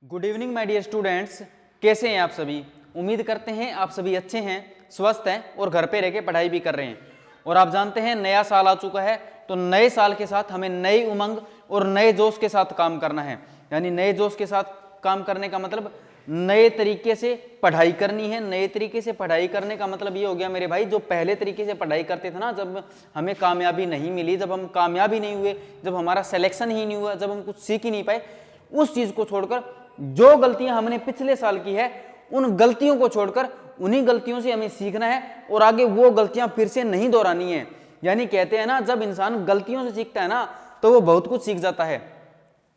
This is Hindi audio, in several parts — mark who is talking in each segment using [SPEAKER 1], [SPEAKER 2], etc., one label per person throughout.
[SPEAKER 1] Good evening my dear students, कैसे हैं आप सभी। उम्मीद करते हैं आप सभी अच्छे हैं, स्वस्थ हैं और घर पे रह के पढ़ाई भी कर रहे हैं। और आप जानते हैं नया साल आ चुका है, तो नए साल के साथ हमें नई उमंग और नए जोश के साथ काम करना है। यानी नए जोश के साथ काम करने का मतलब नए तरीके से पढ़ाई करनी है। नए तरीके से पढ़ाई करने का मतलब ये हो गया मेरे भाई, जो पहले तरीके से पढ़ाई करते थे ना, जब हमें कामयाबी नहीं मिली, जब हम कामयाब ही नहीं हुए, जब हमारा सिलेक्शन ही नहीं हुआ, जब हम कुछ सीख ही नहीं पाए, उस चीज़ को छोड़कर जो गलतियां हमने पिछले साल की है, उन गलतियों को छोड़कर उन्हीं गलतियों से हमें सीखना है और आगे वो गलतियां फिर से नहीं दोहरानी है। यानी कहते हैं ना, जब इंसान गलतियों से सीखता है ना, तो वो बहुत कुछ सीख जाता है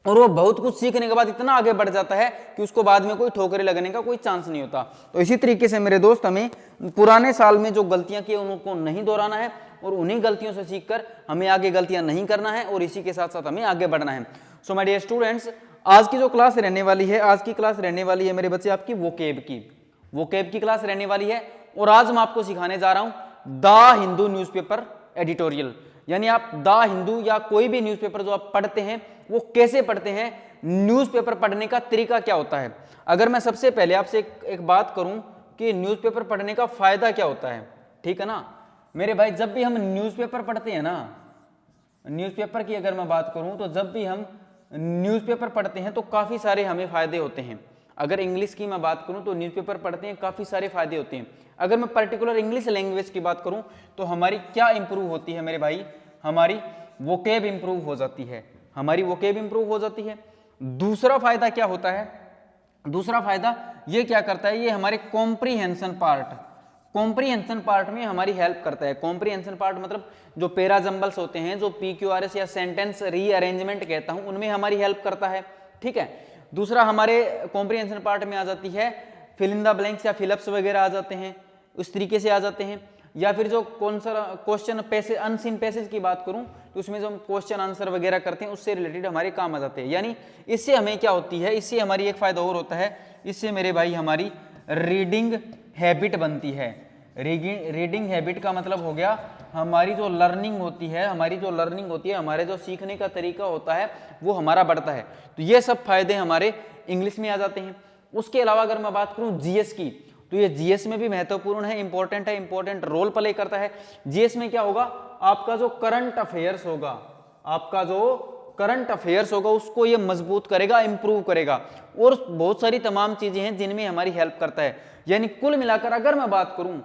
[SPEAKER 1] और वो बहुत कुछ सीखने के बाद इतना आगे बढ़ जाता है कि उसको बाद में कोई ठोकरें लगने का कोई चांस नहीं होता। तो इसी तरीके से मेरे दोस्त, हमें पुराने साल में जो गलतियां की उनको नहीं दोहराना है और उन्हीं गलतियों से सीखकर हमें आगे गलतियां नहीं करना है और इसी के साथ साथ हमें आगे बढ़ना है। सो माय डियर स्टूडेंट्स, आज की जो क्लास रहने वाली है, आज की क्लास रहने वाली है मेरे बच्चे आपकी वोकेब की क्लास रहने वाली है। और आज मैं आपको सिखाने जा रहा हूं द हिंदू न्यूज़पेपर एडिटोरियल। यानी आप द हिंदू या कोई भी न्यूज़पेपर जो आप पढ़ते हैं वो कैसे पढ़ते हैं, न्यूज़पेपर पढ़ने का तरीका क्या होता है। अगर मैं सबसे पहले आपसे एक बात करूं कि न्यूज़पेपर पढ़ने का फायदा क्या होता है, ठीक है ना मेरे भाई। जब भी हम न्यूज़पेपर पढ़ते हैं ना, न्यूज़पेपर की अगर मैं बात करूं तो जब भी हम न्यूज़पेपर पढ़ते हैं तो काफ़ी सारे हमें फ़ायदे होते हैं। अगर इंग्लिश की मैं बात करूं तो न्यूज़पेपर पढ़ते हैं काफ़ी सारे फ़ायदे होते हैं। अगर मैं पर्टिकुलर इंग्लिश लैंग्वेज की बात करूं तो हमारी क्या इंप्रूव होती है मेरे भाई, हमारी वोकेब इंप्रूव हो जाती है, हमारी वोकेब इंप्रूव हो जाती है। दूसरा फ़ायदा क्या होता है, दूसरा फ़ायदा ये क्या करता है, ये हमारे कॉम्प्रीहेंशन पार्ट में हमारी हेल्प करता है। कॉम्प्रीहेंशन पार्ट मतलब जो पेरा जंबल्स होते हैं, जो PQRS या सेंटेंस रीअरेंजमेंट कहता हूं, उनमें हमारी हेल्प करता है, ठीक है। दूसरा हमारे कॉम्प्रीहेंशन पार्ट में आ जाती है फिल इन द ब्लैंक्स या फिलअप्स वगैरह आ जाते हैं, उस तरीके से आ जाते हैं। या फिर जो कौन सा क्वेश्चन पैसेज, अनसीन पैसेज की बात करूं तो उसमें जो हम क्वेश्चन आंसर वगैरह करते हैं उससे रिलेटेड हमारे काम आ जाते हैं। यानी इससे हमें क्या होती है, इससे हमारी एक फायदा और होता है, इससे मेरे भाई हमारी रीडिंग हैबिट बनती है। रीडिंग हैबिट का मतलब हो गया हमारी जो लर्निंग होती है, हमारे जो सीखने का तरीका होता है वो हमारा बढ़ता है। तो ये सब फायदे हमारे इंग्लिश में आ जाते हैं। उसके अलावा अगर मैं बात करूं जीएस की, तो ये जीएस में भी महत्वपूर्ण है, इंपॉर्टेंट रोल प्ले करता है। जीएस में क्या होगा, आपका जो करंट अफेयर्स होगा उसको ये मजबूत करेगा, इंप्रूव करेगा और बहुत सारी तमाम चीजें हैं जिनमें हमारी हेल्प करता है। यानी कुल मिलाकर अगर मैं बात करूं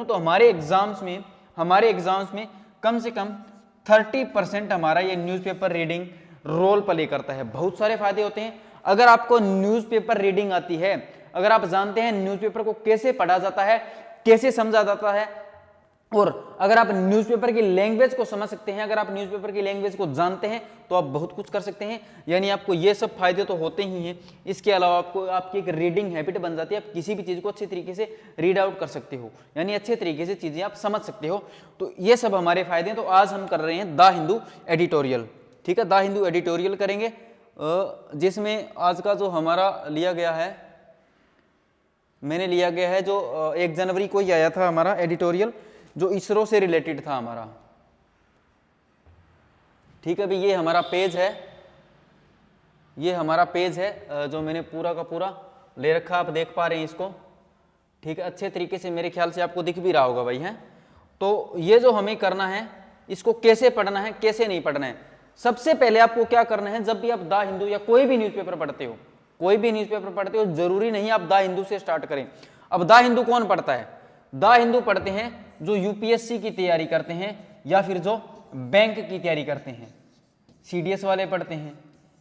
[SPEAKER 1] तो हमारे एग्जाम्स में कम से कम 30% हमारा ये न्यूज़पेपर रीडिंग रोल प्ले करता है। बहुत सारे फायदे होते हैं। अगर आपको न्यूज़पेपर रीडिंग आती है, अगर आप जानते हैं न्यूज़पेपर को कैसे पढ़ा जाता है, कैसे समझा जाता है, और अगर आप न्यूज़पेपर की लैंग्वेज को समझ सकते हैं, अगर आप न्यूज़पेपर की लैंग्वेज को जानते हैं तो आप बहुत कुछ कर सकते हैं। यानी आपको ये सब फायदे तो होते ही हैं, इसके अलावा आपको आपकी एक रीडिंग हैबिट बन जाती है। आप किसी भी चीज़ को अच्छी तरीके से रीड आउट कर सकते हो, यानी अच्छे तरीके से चीज़ें आप समझ सकते हो। तो ये सब हमारे फायदे हैं। तो आज हम कर रहे हैं द हिंदू एडिटोरियल, ठीक है। द हिंदू एडिटोरियल करेंगे, जिसमें आज का जो हमारा लिया गया है, मैंने लिया गया है जो 1 जनवरी को ही आया था हमारा एडिटोरियल, जो इसरो से रिलेटेड था हमारा, ठीक है। अभी ये हमारा पेज है, जो मैंने पूरा का पूरा ले रखा, आप देख पा रहे हैं इसको, ठीक है। अच्छे तरीके से मेरे ख्याल से आपको दिख भी रहा होगा भाई, है। तो ये जो हमें करना है, इसको कैसे पढ़ना है, कैसे नहीं पढ़ना है। सबसे पहले आपको क्या करना है, जब भी आप द हिंदू या कोई भी न्यूज़पेपर पढ़ते हो, जरूरी नहीं आप द हिंदू से स्टार्ट करें। अब द हिंदू कौन पढ़ता है, द हिंदू पढ़ते हैं जो यूपीएससी की तैयारी करते हैं या फिर जो बैंक की तैयारी करते हैं, सीडीएस वाले पढ़ते हैं।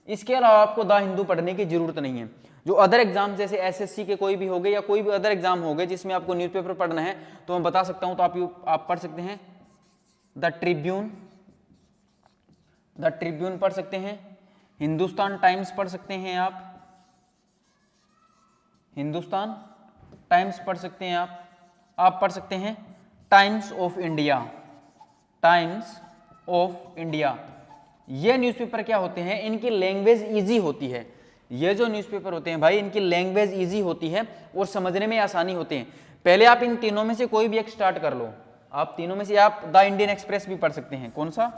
[SPEAKER 1] इसके अलावा आपको द हिंदू पढ़ने की जरूरत नहीं है। जो अदर एग्जाम जैसे एसएससी के कोई भी हो गए या कोई भी अदर एग्जाम हो गए जिसमें आपको न्यूज़पेपर पढ़ना है, तो मैं बता सकता हूं, तो आप पढ़ सकते हैं द ट्रिब्यून पढ़ सकते हैं, हिंदुस्तान टाइम्स पढ़ सकते हैं, आप हिंदुस्तान टाइम्स पढ़ सकते हैं, आप पढ़ सकते हैं टाइम्स ऑफ इंडिया। ये न्यूज़पेपर क्या होते हैं, इनकी लैंग्वेज इजी होती है। ये जो न्यूज़पेपर होते हैं भाई, इनकी लैंग्वेज इजी होती है और समझने में आसानी होते हैं। पहले आप इन तीनों में से कोई भी एक स्टार्ट कर लो। आप तीनों में से आप द इंडियन एक्सप्रेस भी पढ़ सकते हैं। कौन सा,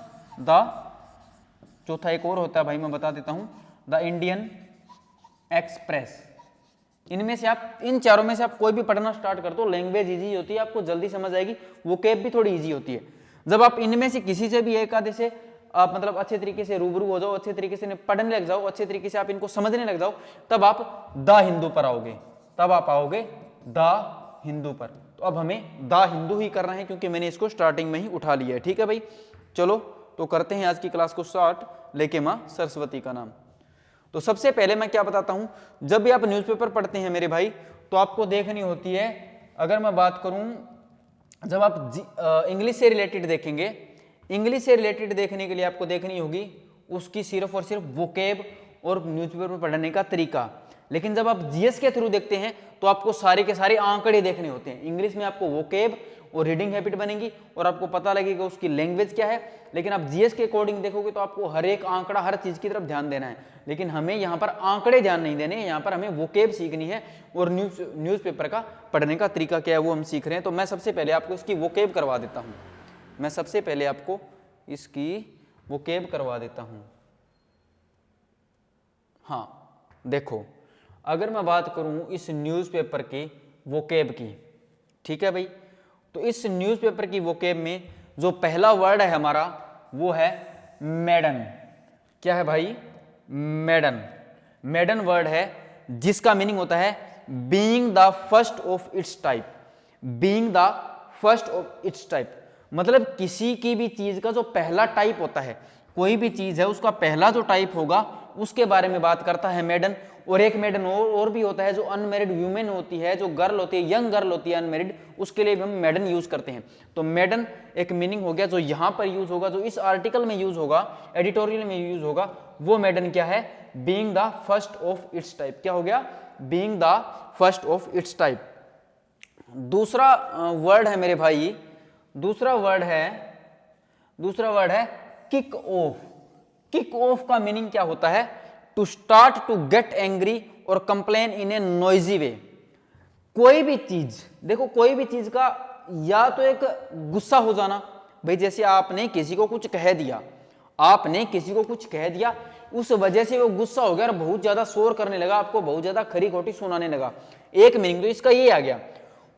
[SPEAKER 1] चौथा एक और होता है भाई, मैं बता देता हूं, द इंडियन एक्सप्रेस। इनमें से आप, इन चारों में से आप कोई भी पढ़ना स्टार्ट कर दो, लैंग्वेज इजी होती है, आपको जल्दी समझ आएगी, वोकैब भी थोड़ी इजी होती है। जब आप इनमें से किसी से भी एक आधे से आप मतलब अच्छे तरीके से रूबरू हो जाओ, अच्छे तरीके से पढ़ने लग जाओ, अच्छे तरीके से आप इनको समझने लग जाओ, तब आप द हिंदू पर आओगे, तब आप आओगे द हिंदू पर। तो अब हमें द हिंदू ही करना है क्योंकि मैंने इसको स्टार्टिंग में ही उठा लिया है। ठीक है भाई, चलो तो करते हैं आज की क्लास को स्टार्ट, लेके माँ सरस्वती का नाम। तो सबसे पहले मैं क्या बताता हूं, जब भी आप न्यूज़पेपर पढ़ते हैं मेरे भाई, तो आपको देखनी होती है, अगर मैं बात करूं, जब आप इंग्लिश से रिलेटेड देखेंगे, इंग्लिश से रिलेटेड देखने के लिए आपको देखनी होगी उसकी सिर्फ और सिर्फ वोकैब और न्यूज़पेपर पढ़ने का तरीका। लेकिन जब आप जीएस के थ्रू देखते हैं तो आपको सारे के सारे आंकड़े देखने होते हैं। इंग्लिश में आपको वोकैब और रीडिंग हैबिट बनेगी और आपको पता लगेगा उसकी लैंग्वेज क्या है, लेकिन आप जीएस के अकॉर्डिंग देखोगे तो आपको हर एक आंकड़ा, हर चीज की तरफ ध्यान देना है। लेकिन हमें यहाँ पर आंकड़े ध्यान नहीं देने, यहाँ पर हमें वोकैब सीखनी है और न्यूज़पेपर का पढ़ने का तरीका क्या है वो हम सीख रहे हैं। तो मैं सबसे पहले आपको इसकी वोकैब करवा देता हूँ, मैं सबसे पहले आपको इसकी वोकैब करवा देता हूँ। हाँ देखो, अगर मैं बात करूँ इस न्यूज़पेपर के वोकैब की, ठीक है भाई, तो इस न्यूज़पेपर की वोकैब में जो पहला वर्ड है हमारा वो है मैडन। क्या है भाई? मैडन। मैडन वर्ड है जिसका मीनिंग होता है being the first of its type. Being the first of its type मतलब किसी की भी चीज का जो पहला टाइप होता है, कोई भी चीज है उसका पहला जो टाइप होगा उसके बारे में बात करता है मैडन। और एक मैडन और भी होता है जो अनमेरिड वुमेन होती है, जो गर्ल होती है, यंग गर्ल होती है अनमेरिड, उसके लिए भी हम मैडन यूज करते हैं। तो मैडन एक मीनिंग हो गया, जो यहां पर यूज होगा, जो इस आर्टिकल में यूज होगा, एडिटोरियल में यूज होगा, वो मैडन क्या है? Being the first of its type. क्या हो गया? Being the first of its type. दूसरा वर्ड है मेरे भाई, दूसरा वर्ड है किक ऑफ। किक ऑफ का मीनिंग क्या होता है? To start to get angry और complain in a noisy way. कोई भी चीज, देखो कोई भी चीज का या तो एक गुस्सा हो जाना, भाई जैसे आपने किसी को कुछ कह दिया, आपने किसी को कुछ कह दिया, उस वजह से वो गुस्सा हो गया और बहुत ज्यादा शोर करने लगा, आपको बहुत ज्यादा खरी खोटी सुनाने लगा, एक मीनिंग तो इसका ये आ गया।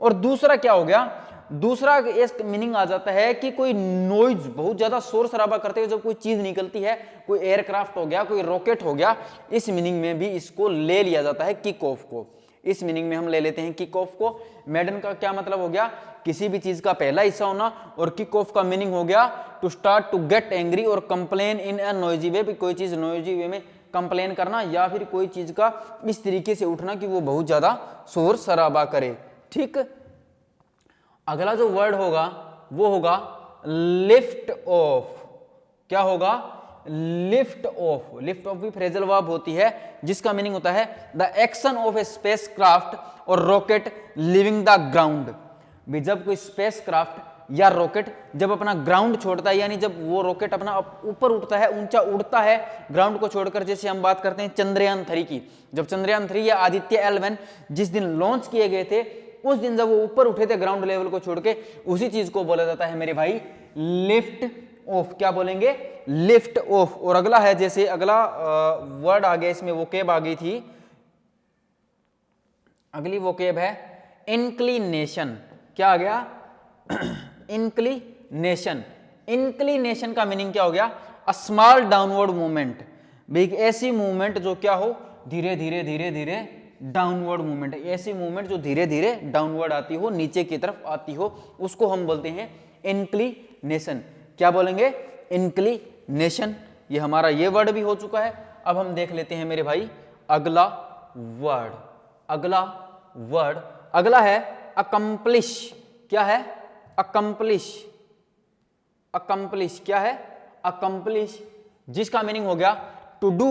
[SPEAKER 1] और दूसरा क्या हो गया? दूसरा एक मीनिंग आ जाता है कि कोई नॉइज, बहुत ज्यादा शोर शराबा करते हुए जब कोई चीज निकलती है, कोई एयरक्राफ्ट हो गया, कोई रॉकेट हो गया, इस मीनिंग में भी इसको ले लिया जाता है किक ऑफ को। इस मीनिंग में हम ले लेते हैं किक ऑफ को। मैडन का क्या मतलब हो गया? किसी भी चीज का पहला हिस्सा होना। और किक ऑफ का मीनिंग हो गया to start to get angry और complain in a noisy way. कोई चीज नॉइजी वे में कंप्लेन करना या फिर कोई चीज का इस तरीके से उठना कि वो बहुत ज्यादा शोर शराबा करे। ठीक, अगला जो वर्ड होगा वो होगा लिफ्ट ऑफ। क्या होगा? Lift off. लिफ्ट ऑफ भी फ्रेजल वर्ब होती है जिसका मीनिंग होता है the action of A spacecraft और रॉकेट लिविंग द ग्राउंड। भी जब कोई स्पेसक्राफ्ट या रॉकेट जब अपना ग्राउंड छोड़ता है, यानी जब वो रॉकेट अपना ऊपर उठता है, ऊंचा उड़ता है ग्राउंड को छोड़कर, जैसे हम बात करते हैं चंद्रयान 3 की। जब चंद्रयान 3 या आदित्य L1 जिस दिन लॉन्च किए गए थे, उस दिन जब वो ऊपर उठे थे ग्राउंड लेवल को छोड़ के, उसी चीज को बोला जाता है मेरे भाई लिफ्ट ऑफ। क्या बोलेंगे? Lift off. और अगला है, जैसे अगला वर्ड आ गया इसमें, वोकैब आ गई थी, अगली वोकैब है इंक्लिनेशन। क्या आ गया? इंक्लिनेशन। इंक्लिनेशन का मीनिंग क्या हो गया? A small downward movement. एक ऐसी मूवमेंट जो क्या हो? धीरे धीरे धीरे धीरे डाउनवर्ड मूवमेंट। ऐसी मूवमेंट जो धीरे धीरे डाउनवर्ड आती हो, नीचे की तरफ आती हो, उसको हम बोलते हैं इंक्लिनेशन। क्या बोलेंगे? इंक्लिनेशन। ये हमारा ये वर्ड भी हो चुका है। अब हम देख लेते हैं मेरे भाई अगला वर्ड। अगला वर्ड अगला है अकम्प्लिश। क्या है? अकम्प्लिश। अकम्प्लिश क्या है? अकम्प्लिश, जिसका मीनिंग हो गया टू डू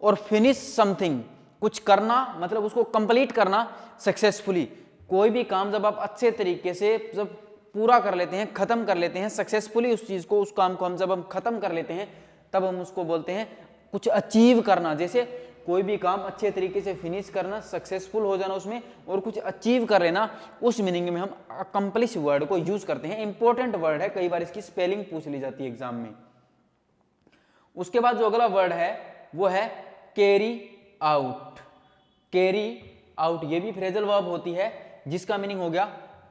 [SPEAKER 1] और फिनिश समथिंग। कुछ करना, मतलब उसको कंप्लीट करना सक्सेसफुली। कोई भी काम जब आप अच्छे तरीके से जब पूरा कर लेते हैं, खत्म कर लेते हैं सक्सेसफुली, उस चीज को, उस काम को हम जब हम खत्म कर लेते हैं, तब हम उसको बोलते हैं कुछ अचीव करना। जैसे कोई भी काम अच्छे तरीके से फिनिश करना, सक्सेसफुल हो जाना उसमें और कुछ अचीव कर लेना, उस मीनिंग में हम अकम्प्लिश वर्ड को यूज करते हैं। इंपॉर्टेंट वर्ड है, कई बार इसकी स्पेलिंग पूछ ली जाती है एग्जाम में। उसके बाद जो अगला वर्ड है वो है कैरी आउट। कैरी आउट ये भी फ्रेजल वर्ब होती है, जिसका मीनिंग हो गया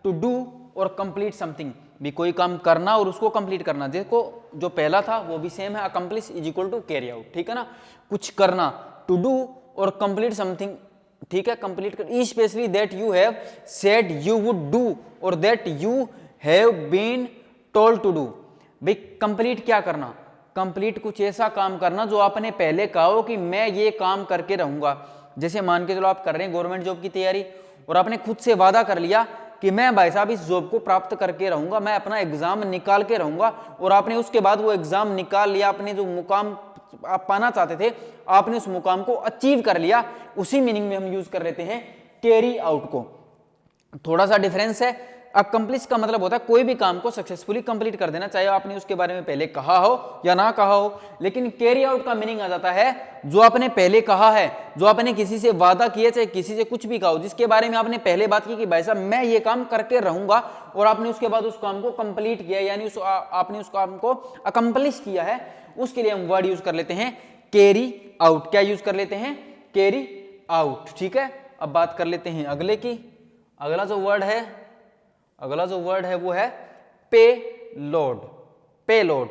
[SPEAKER 1] टू डू और कंप्लीट समथिंग, भी कोई काम करना और उसको कंप्लीट करना। देखो जो पहला था वो भी सेम है, accomplish is equal to carry out, ठीक है ना, कुछ करना, टू डू और कंप्लीट समथिंग, ठीक है, कंप्लीट कर, specially that you have said you would do और that you have been told to do. भाई कंप्लीट क्या करना, कंप्लीट कुछ ऐसा काम करना जो आपने पहले कहा हो कि मैं ये काम करके रहूंगा। जैसे मान के चलो आप कर रहे हैं गवर्नमेंट जॉब की तैयारी और आपने खुद से वादा कर लिया कि मैं भाई साहब इस जॉब को प्राप्त करके रहूंगा, मैं अपना एग्जाम निकाल के रहूंगा, और आपने उसके बाद वो एग्जाम निकाल लिया, अपने जो मुकाम आप पाना चाहते थे आपने उस मुकाम को अचीव कर लिया। उसी मीनिंग में हम यूज कर लेते हैं कैरी आउट को। थोड़ा सा डिफरेंस है। अकम्प्लिश का मतलब होता है कोई भी काम को सक्सेसफुली कंप्लीट कर देना, चाहे आपने उसके बारे में पहले कहा हो या ना कहा हो। लेकिन कैरी आउट का मीनिंग आ जाता है जो आपने पहले कहा है, जो आपने किसी से वादा किया, चाहे किसी से कुछ भी कहा हो, जिसके बारे में आपने पहले बात की कि भाई साहब मैं ये काम करके रहूंगा, और आपने उसके बाद उस काम को कंप्लीट किया, यानी आपने उस काम को अकम्प्लिश किया है, उसके लिए हम वर्ड यूज कर लेते हैं कैरी आउट। क्या यूज कर लेते हैं, कैरी आउट, ठीक है। अब बात कर लेते हैं अगले की। अगला जो वर्ड है वो है पे लोड। पे लोड,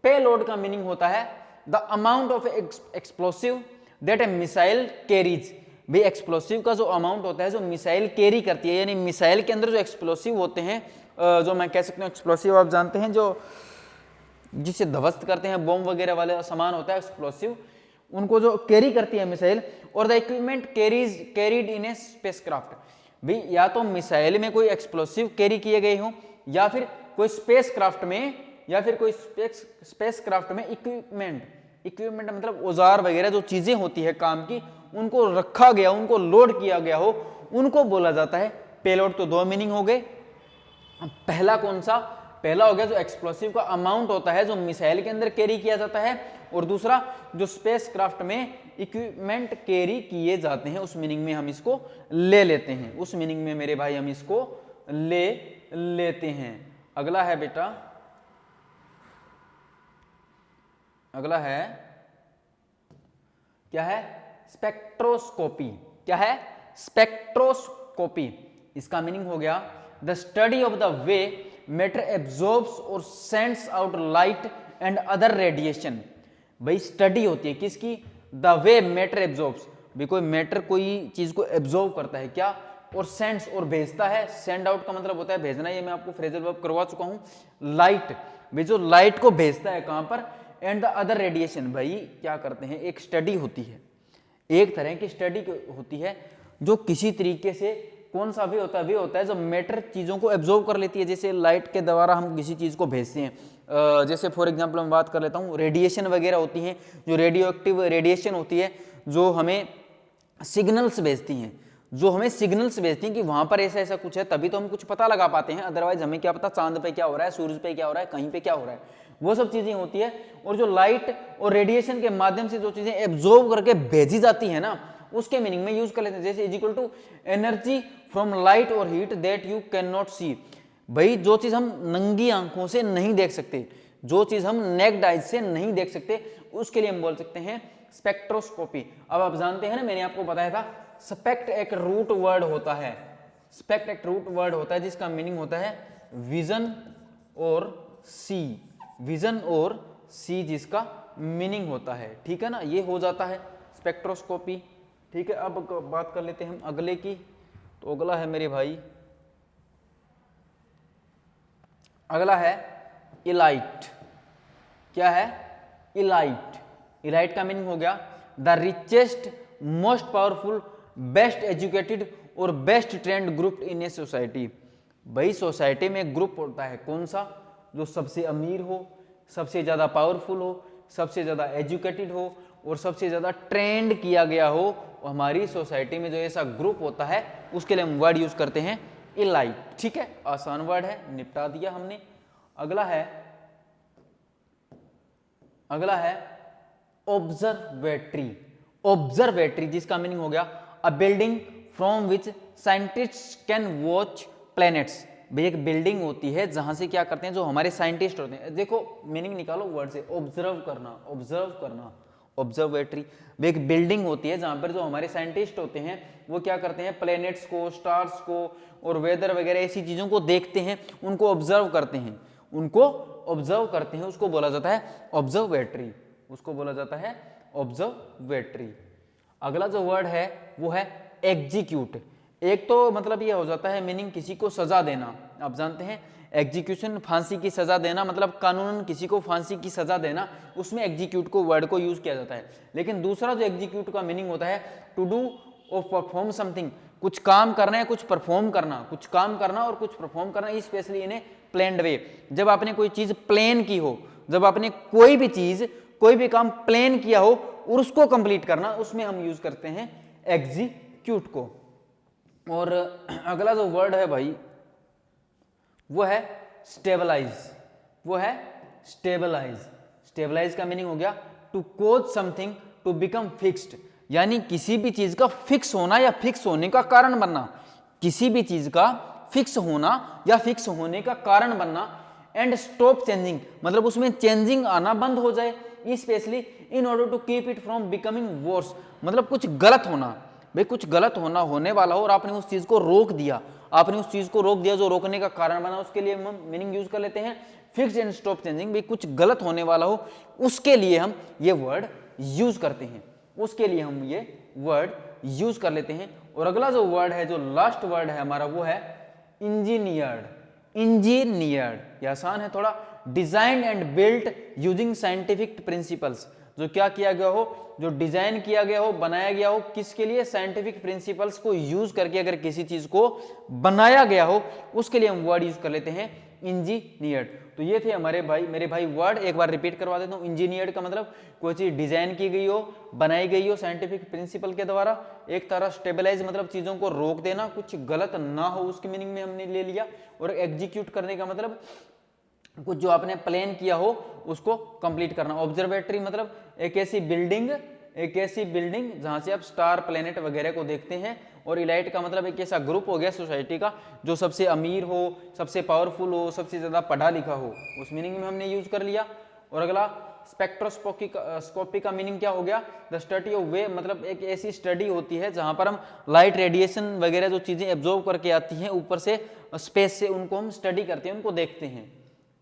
[SPEAKER 1] पे लोड का मीनिंग होता है the amount of explosive that A missile carries. भाई एक्सप्लोसिव का जो अमाउंट होता है जो मिसाइल कैरी करती है, यानी मिसाइल के अंदर जो एक्सप्लोसिव होते हैं, जो मैं कह सकता हूँ एक्सप्लोसिव आप जानते हैं जो जिसे ध्वस्त करते हैं, बॉम्ब वगैरह वाले सामान होता है एक्सप्लोसिव, उनको जो कैरी करती है मिसाइल। और the equipment carried in A spacecraft. भाई या तो मिसाइल में कोई एक्सप्लोसिव कैरी किए गए हों, या फिर कोई स्पेसक्राफ्ट में इक्विपमेंट मतलब औजार वगैरह जो चीजें होती है काम की, उनको रखा गया, उनको लोड किया गया हो, उनको बोला जाता है पेलोड। तो दो मीनिंग हो गए। पहला कौन सा, पहला हो गया जो एक्सप्लोसिव का अमाउंट होता है जो मिसाइल के अंदर कैरी किया जाता है, और दूसरा जो स्पेसक्राफ्ट में इक्विपमेंट कैरी किए जाते हैं, उस मीनिंग में हम इसको ले लेते हैं, उस मीनिंग में मेरे भाई हम इसको ले लेते हैं। अगला है बेटा, अगला है क्या है, स्पेक्ट्रोस्कोपी। क्या है, स्पेक्ट्रोस्कोपी। इसका मीनिंग हो गया the study of the way matter absorbs और sends out light and other radiation. भाई स्टडी होती है किसकी, द वे मैटर एब्जॉर्ब्स, भी कोई मैटर कोई चीज को एब्जॉर्ब करता है क्या, और सेंड्स और भेजता है। सेंड आउट का मतलब होता है भेजना, ये मैं आपको फ्रेजल वर्ब करवा चुका हूं। लाइट, भाई जो लाइट को भेजता है कहां पर, एंड द अदर रेडिएशन। भाई क्या करते हैं, एक स्टडी होती है, एक तरह की स्टडी होती है जो किसी तरीके से, कौन सा भी होता है, वे होता है जो मैटर चीज़ों को एब्जॉर्ब कर लेती है। जैसे लाइट के द्वारा हम किसी चीज़ को भेजते हैं, जैसे फॉर एग्जांपल मैं बात कर लेता हूँ, रेडिएशन वगैरह होती हैं, जो रेडियो एक्टिव रेडिएशन होती है, जो हमें सिग्नल्स भेजती हैं, जो हमें सिग्नल्स भेजती हैं कि वहाँ पर ऐसा ऐसा कुछ है, तभी तो हम कुछ पता लगा पाते हैं, अदरवाइज हमें क्या पता चांद पे क्या हो रहा है, सूरज पे क्या हो रहा है, कहीं पे क्या हो रहा है, वो सब चीज़ें होती है। और जो लाइट और रेडिएशन के माध्यम से जो चीज़ें एब्जॉर्ब करके भेजी जाती है ना, उसके मीनिंग में यूज कर लेते हैं। जैसे is equal to energy from light और heat that you can not see. भाई जो चीज हम नंगी आंखों से नहीं देख सकते, जो चीज हम नेक्ड आइज से नहीं देख सकते, उसके लिए हम बोल सकते हैं स्पेक्ट्रोस्कोपी। अब आप जानते हैं ना, मैंने आपको बताया था स्पेक्ट एक रूट वर्ड होता है, स्पेक्ट एक रूट वर्ड होता है जिसका मीनिंग होता है विजन और सी, विजन और सी जिसका मीनिंग होता है, ठीक है ना, ये हो जाता है स्पेक्ट्रोस्कोपी। ठीक है, अब बात कर लेते हैं हम अगले की। तो अगला है मेरे भाई, अगला है इलाइट। क्या है, इलाइट। इलाइट का मीनिंग हो गया the richest, most powerful, best educated और best trained group in a society. भाई सोसाइटी में एक ग्रुप होता है, कौन सा, जो सबसे अमीर हो, सबसे ज्यादा पावरफुल हो, सबसे ज्यादा एजुकेटेड हो और सबसे ज्यादा ट्रेंड किया गया हो। हमारी सोसाइटी में जो ऐसा ग्रुप होता है उसके लिए हम वर्ड यूज करते हैं इलाइट। ठीक है, आसान वर्ड है, निपटा दिया हमने। अगला है ऑब्जर्वेटरी। ऑब्जर्वेटरी जिसका मीनिंग हो गया a building from which scientist can watch planets. भाई एक बिल्डिंग होती है जहां से क्या करते हैं, जो हमारे साइंटिस्ट होते हैं। देखो मीनिंग निकालो वर्ड से, ऑब्जर्व करना, ऑब्जर्व करना, ऑब्जर्वेटरी वो एक बिल्डिंग होती है जहां पर जो हमारे साइंटिस्ट होते हैं वो क्या करते हैं, प्लैनेट्स को, स्टार्स को और वेदर वगैरह ऐसी चीजों को देखते हैं, उनको ऑब्जर्व करते हैं, उसको बोला जाता है ऑब्जर्वेटरी, ऑब्जर्वेटरी। अगला जो वर्ड है वो है एग्जीक्यूट। एक तो मतलब ये हो जाता है मीनिंग किसी को सजा देना, आप जानते हैं एग्जीक्यूशन फांसी की सजा देना, मतलब कानूनन किसी को फांसी की सजा देना, उसमें एग्जीक्यूट को वर्ड को यूज किया जाता है। लेकिन दूसरा जो एग्जीक्यूट का मीनिंग होता है टू डू और परफॉर्म समथिंग, कुछ काम करना है, कुछ परफॉर्म करना, कुछ काम करना और कुछ परफॉर्म करना, स्पेशली इन ए प्लान्ड वे। जब आपने कोई चीज प्लान की हो, जब आपने कोई भी काम प्लान किया हो और उसको कंप्लीट करना, उसमें हम यूज करते हैं एग्जीक्यूट को। और अगला जो वर्ड है भाई वो है स्टेबलाइज, स्टेबलाइज का मीनिंग हो गया to cause something to become fixed, यानी किसी भी चीज का फिक्स होना या फिक्स होने का कारण बनना, किसी भी चीज का फिक्स होना या फिक्स होने का कारण बनना। एंड स्टॉप चेंजिंग, मतलब उसमें चेंजिंग आना बंद हो जाए, specially in order to keep it from becoming worse, मतलब कुछ गलत होना, भाई कुछ गलत होने वाला हो और आपने उस चीज को रोक दिया, जो रोकने का कारण बना, उसके लिए हम मीनिंग यूज कर लेते हैं फिक्स्ड एंड स्टॉप चेंजिंग। भाई कुछ गलत होने वाला हो उसके लिए हम ये वर्ड यूज करते हैं, और अगला जो वर्ड है, जो लास्ट वर्ड है हमारा, वो है इंजीनियर्ड। ये आसान है थोड़ा। Design and built using scientific principles, जो क्या किया गया हो, जो डिजाइन किया गया हो, बनाया गया हो, किसके लिए, साइंटिफिक प्रिंसिपल्स को यूज करके अगर किसी चीज को बनाया गया हो उसके लिए हम वर्ड यूज कर लेते हैं इंजीनियर्ड। तो ये थे मेरे भाई वर्ड, एक बार रिपीट करवा देता हूँ। इंजीनियर्ड का मतलब कोई चीज डिजाइन की गई हो, बनाई गई हो साइंटिफिक प्रिंसिपल के द्वारा। एक तरह स्टेबलाइज मतलब चीजों को रोक देना, कुछ गलत ना हो उसकी मीनिंग में हमने ले लिया। और एग्जीक्यूट करने का मतलब कुछ जो आपने प्लान किया हो उसको कंप्लीट करना। ऑब्जर्वेटरी मतलब एक ऐसी बिल्डिंग जहां से आप स्टार, प्लेनेट वगैरह को देखते हैं। और इलाइट का मतलब एक ऐसा ग्रुप हो गया सोसाइटी का जो सबसे अमीर हो, सबसे पावरफुल हो, सबसे ज्यादा पढ़ा लिखा हो, उस मीनिंग में हमने यूज कर लिया। और अगला स्पेक्ट्रोस्कोपी का मीनिंग क्या हो गया, द स्टडी ऑफ वे, मतलब एक ऐसी स्टडी होती है जहां पर हम लाइट, रेडिएशन वगैरह जो चीजें एब्जॉर्व करके आती हैं ऊपर से, स्पेस से, उनको हम स्टडी करते हैं, उनको देखते हैं।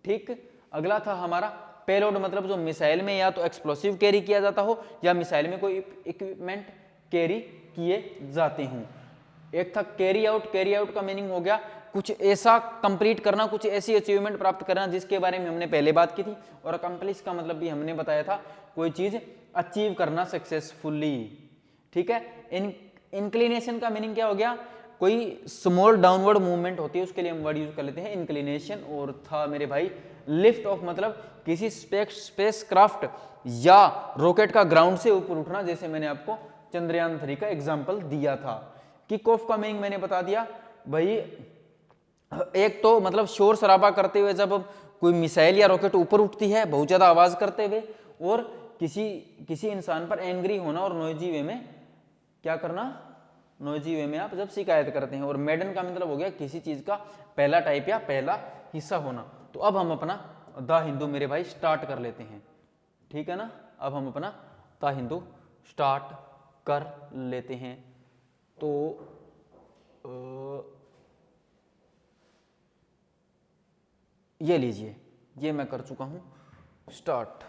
[SPEAKER 1] ठीक। अगला था हमारा पेलोड, मतलब जो मिसाइल में या तो एक्सप्लोसिव कैरी किया जाता हो या मिसाइल में कोई इक्विपमेंट कैरी किए जाते हों। एक था कैरी आउट का मीनिंग हो गया कुछ ऐसा कंप्लीट करना, कुछ ऐसी अचीवमेंट प्राप्त करना जिसके बारे में हमने पहले बात की थी। और अकम्प्लिश का मतलब भी हमने बताया था कोई चीज अचीव करना सक्सेसफुली। ठीक है। इंक्लिनेशन का मीनिंग क्या हो गया, कोई स्मॉल डाउनवर्ड मूवमेंट होती है, उसके लिए हम वर्ड यूज कर लेते हैं इंक्लिनेशन। और था मेरे भाई लिफ्ट ऑफ, मतलब किसी स्पेस क्राफ्ट या रॉकेट का ग्राउंड से ऊपर उठना, जैसे मैंने आपको चंद्रयान 3 का एग्जांपल दिया था। किक ऑफ का मीनिंग मैंने बता दिया भाई, एक तो मतलब शोर शराबा करते हुए जब कोई मिसाइल या रॉकेट ऊपर उठती है बहुत ज्यादा आवाज करते हुए, और किसी इंसान पर एंग्री होना और नॉइजी वे में क्या करना, नॉइजी वे में आप जब शिकायत करते हैं। और मेडन का मतलब हो गया किसी चीज का पहला टाइप या पहला हिस्सा होना। तो अब हम अपना द हिंदू मेरे भाई स्टार्ट कर लेते हैं। ठीक है ना, अब हम अपना द हिंदू स्टार्ट कर लेते हैं। तो ये लीजिए, ये मैं कर चुका हूं स्टार्ट।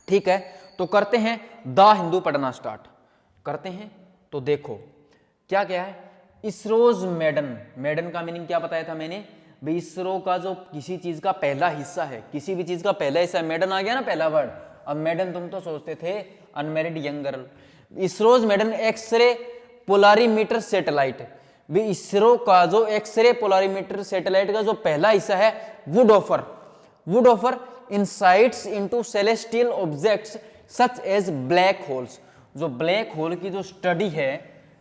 [SPEAKER 1] ठीक है, तो करते हैं द हिंदू पढ़ना स्टार्ट करते हैं। तो देखो क्या क्या है, इसरोज मेडन का मीनिंग क्या बताया था मैंने भाई, इसरो का जो किसी चीज का पहला हिस्सा है, किसी भी चीज का पहला हिस्सा, मेडन आ गया ना पहला वर्ड। अब मेडन तुम तो सोचते थे unmarried young girl, ISRO's maiden X-ray polarimeter satellite, भी इसरो का जो एक्सरे पोलारीमीटर सैटेलाइट का जो पहला हिस्सा है would offer insights into celestial objects such as black holes। जो ब्लैक होल की जो स्टडी है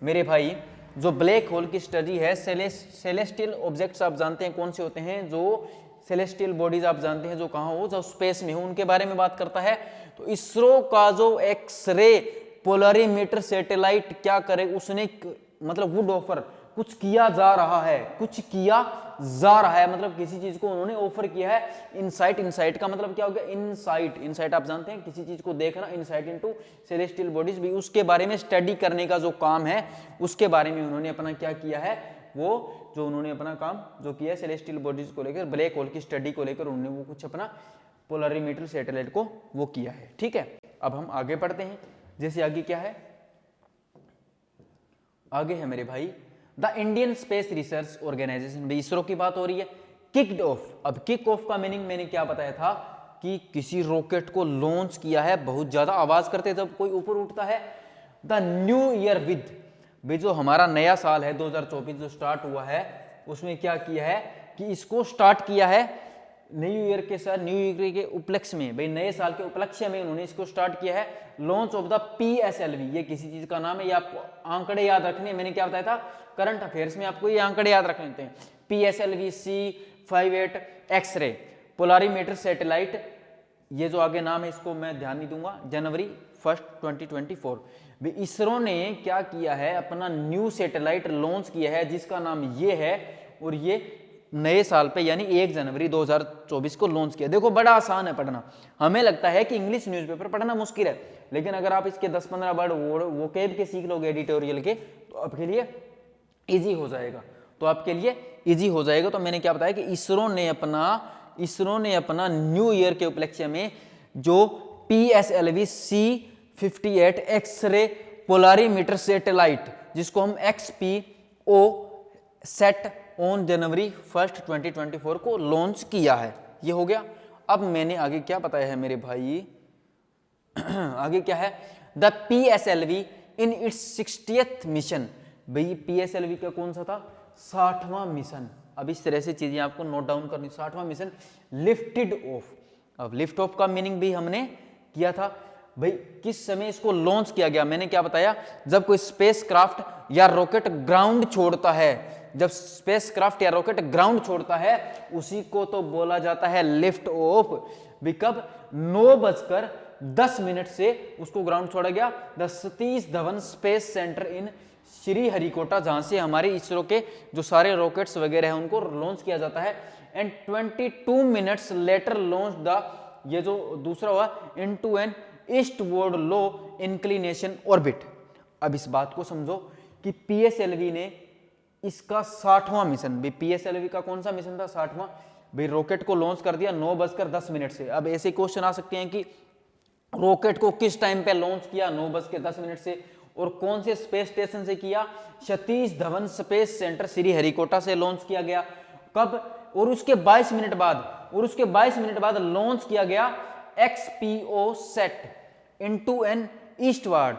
[SPEAKER 1] मेरे भाई, जो ब्लैक होल की स्टडी है, सेलेस्टियल ऑब्जेक्ट्स आप जानते हैं कौन से होते हैं, जो सेलेस्टियल बॉडीज आप जानते हैं जो कहाँ हो, जो स्पेस में हो, उनके बारे में बात करता है। तो इसरो का जो एक्सरे पोलरीमीटर सैटेलाइट क्या करे, उसने मतलब वुड ऑफर, कुछ किया जा रहा है, कुछ किया जा रहा है, मतलब किसी चीज को उन्होंने ऑफर किया है। इनसाइट, इनसाइट का मतलब क्या हो गया, इनसाइट, इनसाइट आप जानते हैं किसी चीज को देखना, इनसाइट इनटू सेलेस्टियल बॉडीज, भी उसके बारे में स्टडी करने का जो काम है उसके बारे में उन्होंने अपना क्या किया है, वो जो उन्होंने अपना काम जो किया है सेलेस्टियल बॉडीज को लेकर, ब्लैक होल की स्टडी को लेकर उन्होंने वो कुछ अपना पोलरीमीटर सैटेलाइट को वो किया है। ठीक है, अब हम आगे पढ़ते हैं। जैसे आगे क्या है, आगे है मेरे भाई the Indian space research organisation, ISRO की बात हो रही है। किक्ड ऑफ, अब किक ऑफ का मीनिंग मैंने क्या बताया था कि किसी रॉकेट को लॉन्च किया है, बहुत ज्यादा आवाज करते जब कोई ऊपर उठता है। द न्यू ईयर विद, भाई जो हमारा नया साल है 2024 जो स्टार्ट हुआ है, उसमें क्या किया है कि इसको स्टार्ट किया है न्यू ईयर के साथ, न्यू ईयर के उपलक्ष्य में, भाई नए साल के उपलक्ष्य में उन्होंने इसको स्टार्ट किया है। लॉन्च ऑफ द PSLV, ये किसी चीज का नाम है, ये आपको आंकड़े याद रखने, मैंने क्या बताया था करंट अफेयर्स में आपको ये आंकड़े याद रखने होते हैं। PSLV C58 x ray polarimeter satellite, ये जो आगे नाम है इसको मैं ध्यान नहीं दूंगा। जनवरी 1 2024 इसरो ने क्या किया है, अपना न्यू सैटेलाइट लॉन्च किया है जिसका नाम ये है, और ये नए साल पे यानी 1 जनवरी 2024 को लॉन्च किया। देखो बड़ा आसान है पढ़ना, हमें लगता है कि इंग्लिश न्यूज़पेपर पढ़ना मुश्किल है, लेकिन अगर आप इसके 10-15 वर्ड वोकैब के सीख लोगे एडिटोरियल के, तो आपके लिए इजी हो जाएगा, तो आपके लिए इजी हो जाएगा। तो मैंने क्या बताया कि इसरो ने अपना न्यू ईयर के उपलक्ष्य में जो PSLV C58 x ray polarimeter satellite, जिसको हम XPO सेट ऑन जनवरी 1 2024 को लॉन्च किया है, ये हो गया। अब मैंने आगे क्या बताया है मेरे भाई आगे क्या है, the PSLV in its 60th mission, भाई PSLV का कौन सा था, 60वां मिशन। अब इस तरह से चीजें आपको नोट डाउन करनी। 60वां मिशन लिफ्टेड ऑफ, अब लिफ्ट ऑफ का मीनिंग भी हमने किया था, भाई किस समय इसको लॉन्च किया गया, मैंने क्या बताया, जब कोई स्पेसक्राफ्ट या रॉकेट ग्राउंड छोड़ता है, जब स्पेसक्राफ्ट या रॉकेट ग्राउंड छोड़ता है उसी को तो बोला जाता है लिफ्ट ऑफ। भी कब, 9:10 से उसको ग्राउंड छोड़ा गया। The Satish Dhawan space centre in Sriharikota, जहां से हमारे इसरो के जो सारे रॉकेट्स वगैरह हैं उनको लॉन्च किया जाता है। And 22 minutes later launch the, ये जो दूसरा हुआ, into an eastward low inclination orbit. अब इस बात को समझो कि PSLV ने इसका 60वां मिशन, भी PSLV का कौन सा मिशन था, 60वां, भाई रॉकेट को लॉन्च कर दिया 9:10 से। अब ऐसे क्वेश्चन आ सकते हैं कि रॉकेट को किस टाइम पे लॉन्च किया, 9:10 से, और कौन से स्पेस स्टेशन से किया, सतीश धवन स्पेस सेंटर श्रीहरिकोटा से लॉन्च किया गया, कब, और उसके 22 मिनट बाद लॉन्च किया गया XPO sat into an eastward,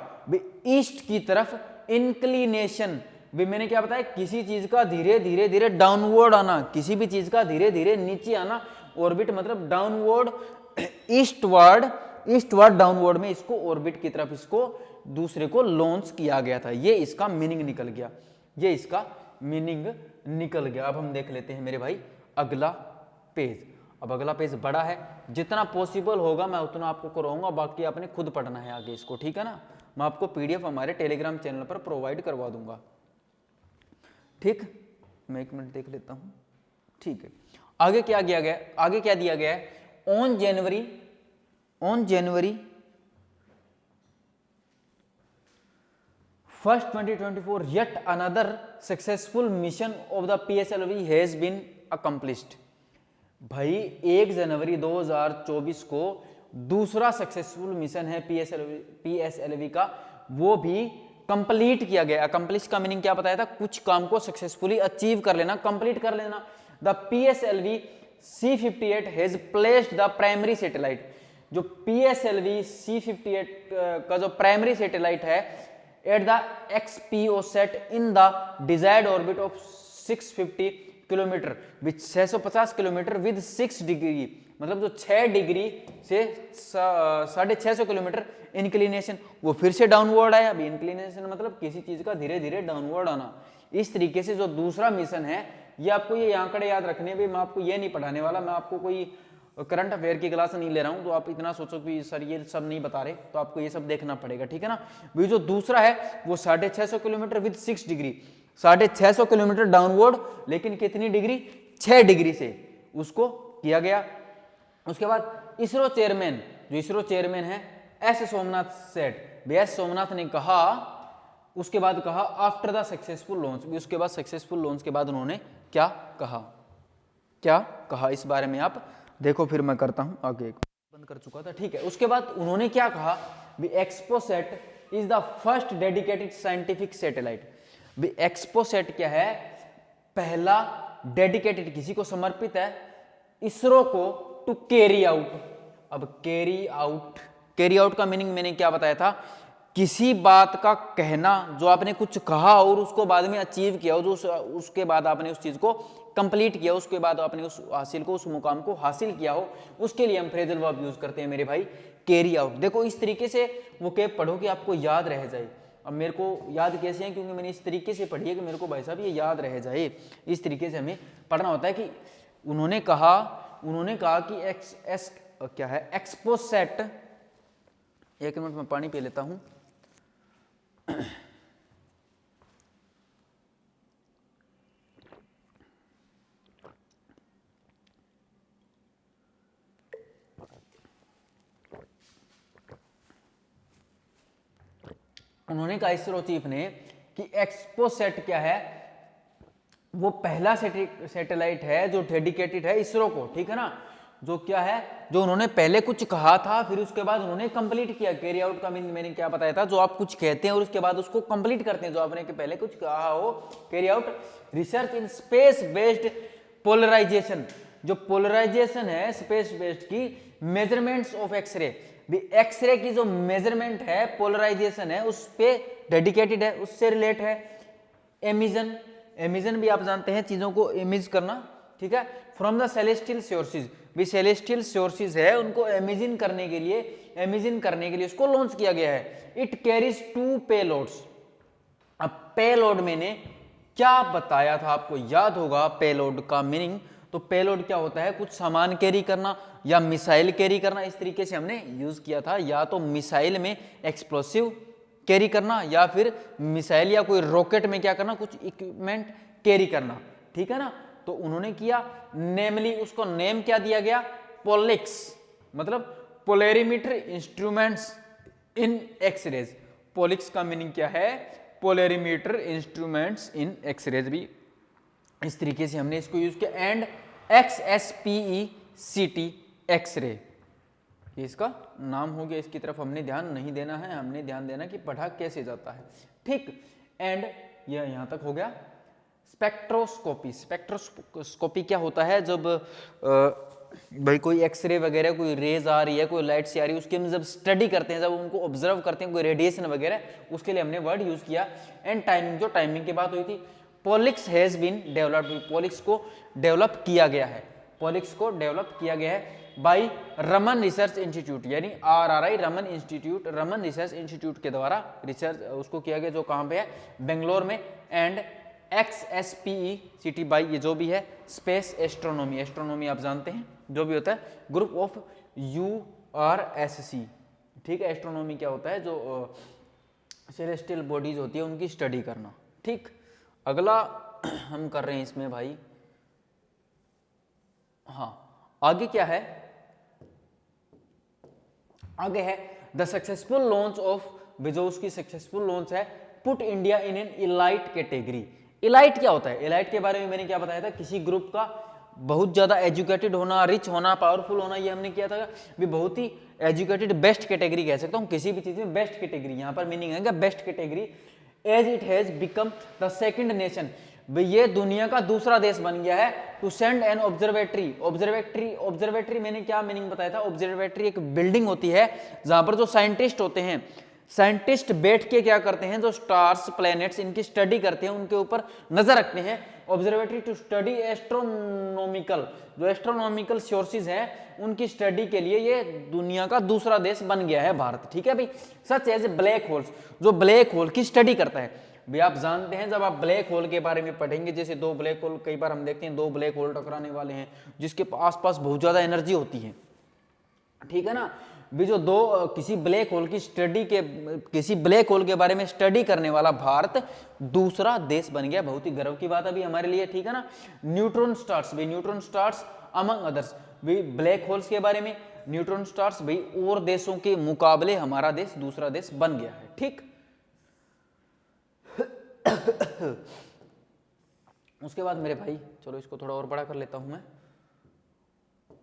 [SPEAKER 1] east की तरफ इंक्लिनेशन। भी मैंने क्या बताया, किसी चीज का धीरे धीरे डाउनवर्ड आना, किसी भी चीज का धीरे धीरे नीचे आना, ऑर्बिट मतलब डाउनवर्ड, ईस्टवर्ड डाउनवर्ड में इसको ऑर्बिट की तरफ इसको दूसरे को लॉन्च किया गया था। ये इसका मीनिंग निकल गया, ये इसका मीनिंग निकल गया। अब हम देख लेते हैं मेरे भाई अगला पेज। अब अगला पेज बड़ा है, जितना पॉसिबल होगा मैं उतना आपको करवाऊंगा, बाकी आपने खुद पढ़ना है आगे इसको, ठीक है ना। मैं आपको PDF हमारे टेलीग्राम चैनल पर प्रोवाइड करवा दूंगा, ठीक। मैं एक मिनट देख लेता हूं, ठीक है। आगे क्या दिया गया, आगे क्या दिया गया है, on January 1 2024 yet another successful mission of the PSLV has been accomplished। भाई 1 जनवरी 2024 को दूसरा सक्सेसफुल मिशन है PSLV का, वो भी कंप्लीट किया गया। अकम्प्लिश का मीनिंग क्या बताया था, कुछ काम को सक्सेसफुली अचीव कर लेना, कंप्लीट कर लेना। The PSLV C58 has placed the primary satellite, जो PSLV C58 का जो प्राइमरी सैटेलाइट है at the XPO set in the desired orbit of 650 kilometre which 650 kilometre with 6 degree, मतलब जो 6 डिग्री से 650 किलोमीटर इंक्लिनेशन, वो फिर से डाउनवर्ड आया। अभी इंक्लिनेशन मतलब किसी चीज का धीरे धीरे डाउनवर्ड आना। इस तरीके से जो दूसरा मिशन है, ये आपको ये आंकड़े याद रखने, भी मैं आपको ये नहीं पढ़ाने वाला, मैं आपको कोई करंट अफेयर की क्लास नहीं ले रहा हूं, तो आप इतना सोचो कि सर ये सब नहीं बता रहे, तो आपको ये सब देखना पड़ेगा, ठीक है ना। भी जो दूसरा है वो 650 kilometre with 6 degree, 650 kilometre downward, लेकिन कितनी डिग्री, 6 डिग्री से उसको किया गया। उसके बाद इसरो चेयरमैन, जो इसरो चेयरमैन है एस सोमनाथ सेठ, एस सोमनाथ ने कहा, उसके बाद कहा आफ्टर द सक्सेसफुल लॉन्च, उसके बाद सक्सेसफुल लॉन्च के बाद उन्होंने क्या कहा, क्या कहा इस बारे में आप देखो, फिर मैं करता हूं आगे, बंद कर चुका था, ठीक है। उसके बाद उन्होंने क्या कहा, भी XPoSat is the first dedicated scientific satellite. भी एक्सपोसेट क्या है, पहला डेडिकेटेड, किसी को समर्पित है, इसरो को टू कैरी आउट। अब कैरी आउट का मीनिंग मैंने क्या बताया था, किसी बात का कहना, जो आपने कुछ कहा और उसको बाद में अचीव किया हो, जो उसके बाद आपने उस चीज को कंप्लीट किया, उसके बाद आपने उस हासिल को, उस मुकाम को हासिल किया हो, उसके लिए हम फ्रेजल वर्ब यूज करते हैं मेरे भाई, कैरी आउट। देखो इस तरीके से वो कैप पढ़ो कि आपको याद रह जाए। अब मेरे को याद कैसे है, क्योंकि मैंने इस तरीके से पढ़ी है कि मेरे को भाई साहब ये याद रह जाए, इस तरीके से हमें पढ़ना होता है। कि उन्होंने कहा कि क्या है, एक्सपोसेट, एक मिनट में पानी पी लेता हूं। उन्होंने कहा इसरो चीफ ने कि एक्सपोसेट क्या है, वो पहला सैटेलाइट है जो डेडिकेटेड है इसरो को, ठीक है ना, जो क्या है, जो उन्होंने पहले कुछ कहा था, फिर उसके बाद उन्होंने कंप्लीट किया। कैरी आउट का मैंने क्या बताया था, जो आप कुछ कहते हैं और उसके बाद उसको कंप्लीट करते हैं, जो आपने पहले कुछ कहा हो, carry out. Research in space based polarisation, जो पोलराइजेशन है स्पेस बेस्ड की, मेजरमेंट्स ऑफ एक्सरे, भी एक्सरे की जो मेजरमेंट है, पोलराइजेशन है, उस पे डेडिकेटेड है, उससे रिलेट है। एमिजन भी आप जानते हैं, चीजों को इमेज करना, ठीक है। फ्रॉम द सेलेस्टियल सोर्सेज, भी सेलेस्टियल सोर्सेज है, उनको इमेजिन करने के लिए उसको लॉन्च किया गया है। It carries 2 payloads. अब पेलोड मैंने क्या बताया था, आपको याद होगा पेलोड का मीनिंग। तो पेलोड क्या होता है, कुछ सामान कैरी करना या मिसाइल कैरी करना, इस तरीके से हमने यूज किया था। या तो मिसाइल में एक्सप्लोसिव कैरी करना, या फिर मिसाइल या कोई रॉकेट में क्या करना, कुछ इक्विपमेंट कैरी करना, ठीक है ना। तो उन्होंने किया, नेमली उसको नेम क्या दिया गया, पोलिक्स, मतलब पोलरीमीटर इंस्ट्रूमेंट्स इन एक्सरेज। पोलिक्स का मीनिंग क्या है, पोलरीमीटर इंस्ट्रूमेंट्स इन एक्सरेज, भी इस तरीके से हमने इसको यूज किया। एंड XSPECT एक्सरे, इसका नाम हो गया, इसकी तरफ हमने ध्यान नहीं देना है, हमने ध्यान देना कि पढ़ा कैसे जाता है, ठीक। एंड ये यहां तक हो गया। स्पेक्ट्रोस्कोपी क्या होता है, जब भाई कोई एक्सरे वगैरह, कोई रेज आ रही है, कोई लाइट से आ रही है, उसकी हम जब स्टडी करते हैं, जब उनको ऑब्जर्व करते हैं, कोई रेडिएशन वगैरह, उसके लिए हमने वर्ड यूज किया। एंड टाइमिंग, जो टाइमिंग की बात हुई थी, पोलिक्स हैज बीन डेवलप्ड, पोलिक्स को डेवलप किया गया है, पोलिक्स को डेवलप किया गया है बाई रमन रिसर्च इंस्टीट्यूट, यानी RRI Raman institute, Raman research institute के द्वारा रिसर्च उसको किया गया, जो कहाँ पे है, बेंगलोर में। एंड XSPECT बाई, ये जो भी है स्पेस एस्ट्रोनॉमी, एस्ट्रोनॉमी आप जानते हैं जो भी होता है, ग्रुप ऑफ URSC, ठीक है। एस्ट्रोनॉमी क्या होता है, जो सेलेस्टियल बॉडीज होती है उनकी स्टडी करना, ठीक। अगला हम कर रहे हैं इसमें भाई, हाँ आगे क्या है, आगे है द सक्सेसफुल लॉन्च ऑफ, जो उसकी सक्सेसफुल लॉन्च है, put India in an elite category. Elite क्या होता है, इलाइट के बारे में मैंने क्या बताया था, किसी ग्रुप का बहुत ज्यादा एजुकेटेड होना, रिच होना, पावरफुल होना, ये हमने किया था भी बहुत ही एजुकेटेड, बेस्ट कैटेगरी कह सकता हूँ, किसी भी चीज में बेस्ट कैटेगरी, यहाँ पर मीनिंग है best category. As it has become the second nation, ये दुनिया का दूसरा देश बन गया है, to send an observatory. Observatory मैंने क्या मीनिंग बताया था, ऑब्जर्वेटरी एक बिल्डिंग होती है जहां पर जो साइंटिस्ट होते हैं, साइंटिस्ट बैठ के क्या करते हैं, जो स्टार्स, प्लैनेट्स, इनकी स्टडी करते हैं, उनके ऊपर नजर रखते हैं। ऑब्जर्वेटरी टू स्टडी एस्ट्रोनॉमिकल, जो एस्ट्रोनॉमिकल सोर्सेज हैं उनकी स्टडी के लिए ये दुनिया का दूसरा देश बन गया है भारत, ठीक है भाई। सच एज ब्लैक होल्स, जो ब्लैक होल की स्टडी करता है, भी आप जानते हैं जब आप ब्लैक होल के बारे में पढ़ेंगे, जैसे दो ब्लैक होल, कई बार हम देखते हैं दो ब्लैक होल टकराने वाले हैं जिसके आसपास बहुत ज्यादा एनर्जी होती है, ठीक है ना। भी जो दो किसी ब्लैक होल की स्टडी के, किसी ब्लैक होल के बारे में स्टडी करने वाला भारत दूसरा देश बन गया, बहुत ही गर्व की बात अभी हमारे लिए, ठीक है ना। न्यूट्रॉन स्टार्स, भाई न्यूट्रॉन स्टार्स अमंग अदर्स, भाई ब्लैक होल्स के बारे में न्यूट्रॉन स्टार्स, भाई और देशों के मुकाबले हमारा देश दूसरा देश बन गया है, ठीक। उसके बाद मेरे भाई, चलो इसको थोड़ा और बड़ा कर लेता हूं मैं।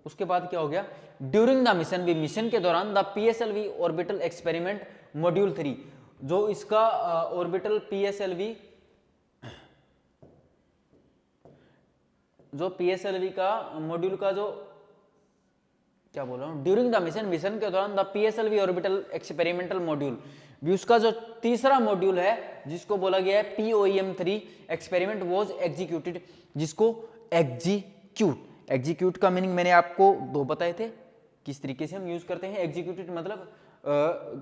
[SPEAKER 1] उसके बाद क्या हो गया, ड्यूरिंग द मिशन, भी मिशन के दौरान the PSLV orbital experiment module 3, जो इसका ऑर्बिटल पीएसएलवी, जो पीएसएलवी का मॉड्यूल का जो क्या बोल रहा हूं, ड्यूरिंग द मिशन, मिशन के दौरान the PSLV orbital experimental module, भी उसका जो तीसरा मॉड्यूल है जिसको बोला गया है POEM-3 एक्सपेरिमेंट वाज एग्जीक्यूटेड, जिसको एग्जीक्यूट का मीनिंग मैंने आपको दो बताए थे, किस तरीके से हम यूज करते हैं। एग्जीक्यूटेड मतलब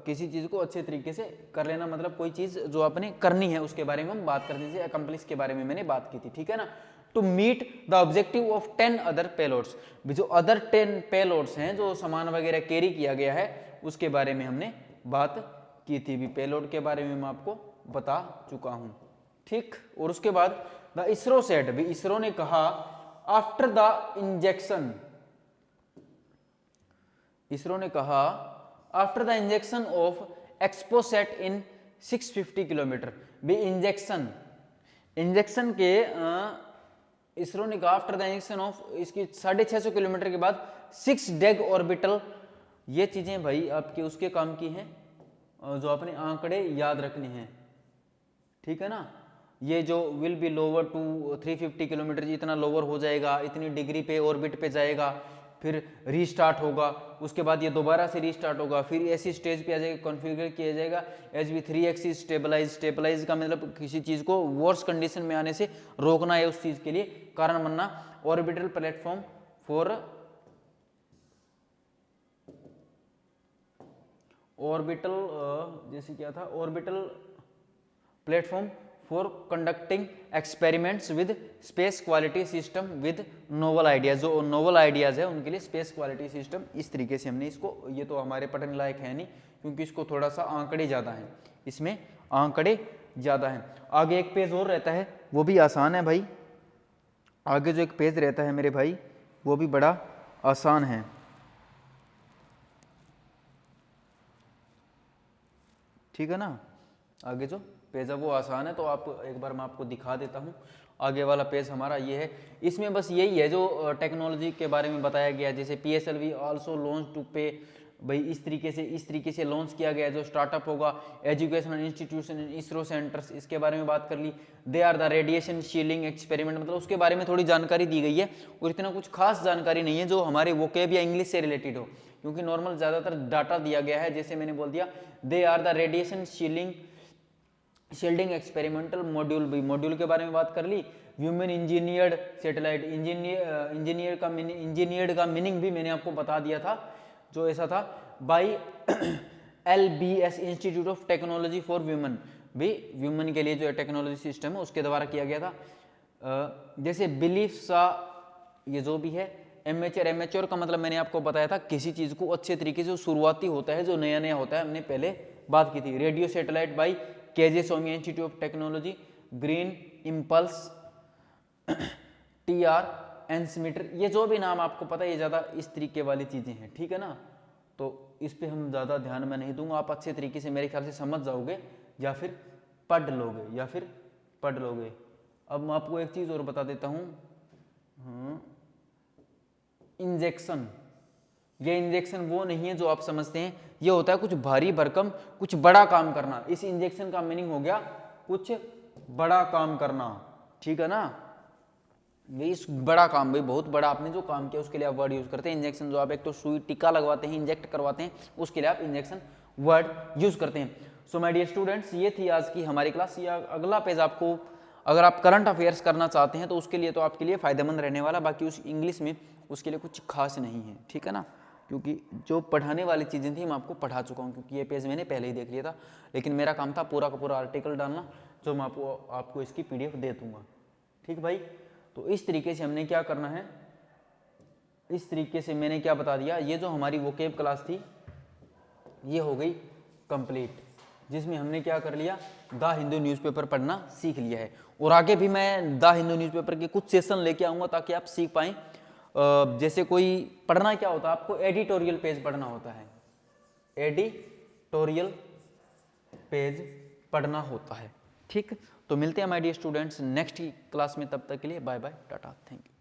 [SPEAKER 1] किसी चीज को अच्छे तरीके से कर लेना, मतलब कोई चीज जो आपने करनी है उसके बारे में हम बात करते थे, अकम्प्लिश के बारे में मैंने बात की थी, ठीक है ना। To meet the objective of 10 other payloads, जो अदर 10 पेलोड्स हैं जो सामान वगैरह कैरी किया गया है उसके बारे में हमने बात की थी, भी पेलोड के बारे में मैं आपको बता चुका हूं, ठीक। और उसके बाद द इसरो सेट, भी इसरो ने कहा आफ्टर द इंजेक्शन, इसरो ने कहा after the injection of XPoSat in 650 kilometre, भी इंजेक्शन के इसरो ने कहा आफ्टर द इंजेक्शन ऑफ, इसकी 650 किलोमीटर के बाद 6 डेग ऑर्बिटल, ये चीजें भाई आपके उसके काम की हैं जो अपने आंकड़े याद रखने हैं, ठीक है ना। ये जो will be lower to 350 kilometre, इतना लोअर हो जाएगा, इतनी डिग्री पे ऑर्बिट पे जाएगा, फिर रीस्टार्ट होगा, उसके बाद ये दोबारा से रीस्टार्ट होगा, फिर ऐसी स्टेज पे आ जाएगा, कॉन्फ़िगर किया जाएगा एज वी 3 एक्सिस स्टेबलाइज का मतलब किसी चीज को वर्स कंडीशन में आने से रोकना है, उस चीज के लिए कारण बनना। ऑर्बिटल प्लेटफॉर्म फॉर जैसे क्या था, orbital platform for conducting experiments with space quality system with novel ideas, जो नोवल आइडियाज है उनके लिए स्पेस क्वालिटी सिस्टम, इस तरीके से हमने इसको, ये तो हमारे पढ़ने लायक है नहीं क्योंकि इसको थोड़ा सा आंकड़े ज़्यादा हैं, इसमें आंकड़े ज़्यादा हैं। आगे एक पेज और रहता है वो भी आसान है भाई, आगे जो एक पेज रहता है मेरे भाई वो भी बड़ा आसान है, ठीक है ना। आगे जो पेज है वो आसान है, तो आप एक बार मैं आपको दिखा देता हूँ। आगे वाला पेज हमारा ये है, इसमें बस यही है जो टेक्नोलॉजी के बारे में बताया गया, जैसे PSLV आल्सो लॉन्च टू पे, भाई इस तरीके से लॉन्च किया गया, जो स्टार्टअप होगा educational institution in ISRO centres, इसके बारे में बात कर ली। They are the radiation shielding experiment, मतलब उसके बारे में थोड़ी जानकारी दी गई है और इतना कुछ खास जानकारी नहीं है जो हमारे वोकेब या इंग्लिश से रिलेटेड हो, क्योंकि नॉर्मल ज़्यादातर डाटा दिया गया है, जैसे मैंने बोल दिया they are the radiation shielding experimental module, भी मॉड्यूल के बारे में बात कर ली। ह्यूमन इंजीनियर्ड सैटेलाइट, इंजीनियर्ड का मीनिंग भी मैंने आपको बता दिया था, जो ऐसा था by LBS institute of technology for women, भी व्यूमन के लिए जो टेक्नोलॉजी सिस्टम है उसके द्वारा किया गया था। जैसे बिलीफ सा, ये जो भी है एमेच्योर का मतलब मैंने आपको बताया था किसी चीज़ को अच्छे तरीके से शुरुआती होता है, जो नया नया होता है, हमने पहले बात की थी। Radio satellite by KJ Somaiya institute of technology, green impulse, TR transmitter, ये जो भी नाम आपको पता है ये ज़्यादा इस तरीके वाली चीज़ें हैं, ठीक है ना। तो इस पे हम ज़्यादा ध्यान में नहीं दूंगा, आप अच्छे तरीके से मेरे ख्याल से समझ जाओगे या फिर पढ़ लोगे। अब मैं आपको एक चीज़ और बता देता हूँ, इंजेक्शन, ये इंजेक्शन वो नहीं है जो आप समझते हैं, ये होता है कुछ भारी भरकम, कुछ बड़ा काम करना। इस इंजेक्शन का मीनिंग हो गया कुछ बड़ा काम करना, ठीक है ना। ये इस बड़ा काम, भाई बहुत बड़ा आपने जो काम किया उसके लिए आप वर्ड यूज करते हैं इंजेक्शन। जो आप एक तो सुई टीका लगवाते हैं, इंजेक्ट करवाते हैं, उसके लिए आप इंजेक्शन वर्ड यूज करते हैं। सो माय डियर स्टूडेंट्स, ये थी आज की हमारी क्लास। या अगला पेज आपको, अगर आप करंट अफेयर्स करना चाहते हैं तो उसके लिए तो आपके लिए फायदेमंद रहने वाला, बाकी उस इंग्लिश में उसके लिए कुछ खास नहीं है, ठीक है ना। क्योंकि जो पढ़ाने वाली चीज़ें थी मैं आपको पढ़ा चुका हूँ, क्योंकि ये पेज मैंने पहले ही देख लिया था, लेकिन मेरा काम था पूरा का पूरा आर्टिकल डालना, जो मैं आपको इसकी PDF दे दूंगा। ठीक भाई, तो इस तरीके से हमने क्या करना है, इस तरीके से मैंने क्या बता दिया, ये जो हमारी वोकेब क्लास थी ये हो गई कंप्लीट, जिसमें हमने क्या कर लिया, द हिंदू न्यूज़पेपर पढ़ना सीख लिया है। और आगे भी मैं द हिंदू न्यूज़पेपर के कुछ सेशन लेके आऊँगा ताकि आप सीख पाएँ। जैसे कोई पढ़ना क्या होता है, आपको एडिटोरियल पेज पढ़ना होता है, एडिटोरियल पेज पढ़ना होता है। ठीक, तो मिलते हैं my dear students next class में, तब तक के लिए bye bye, tata, thank you.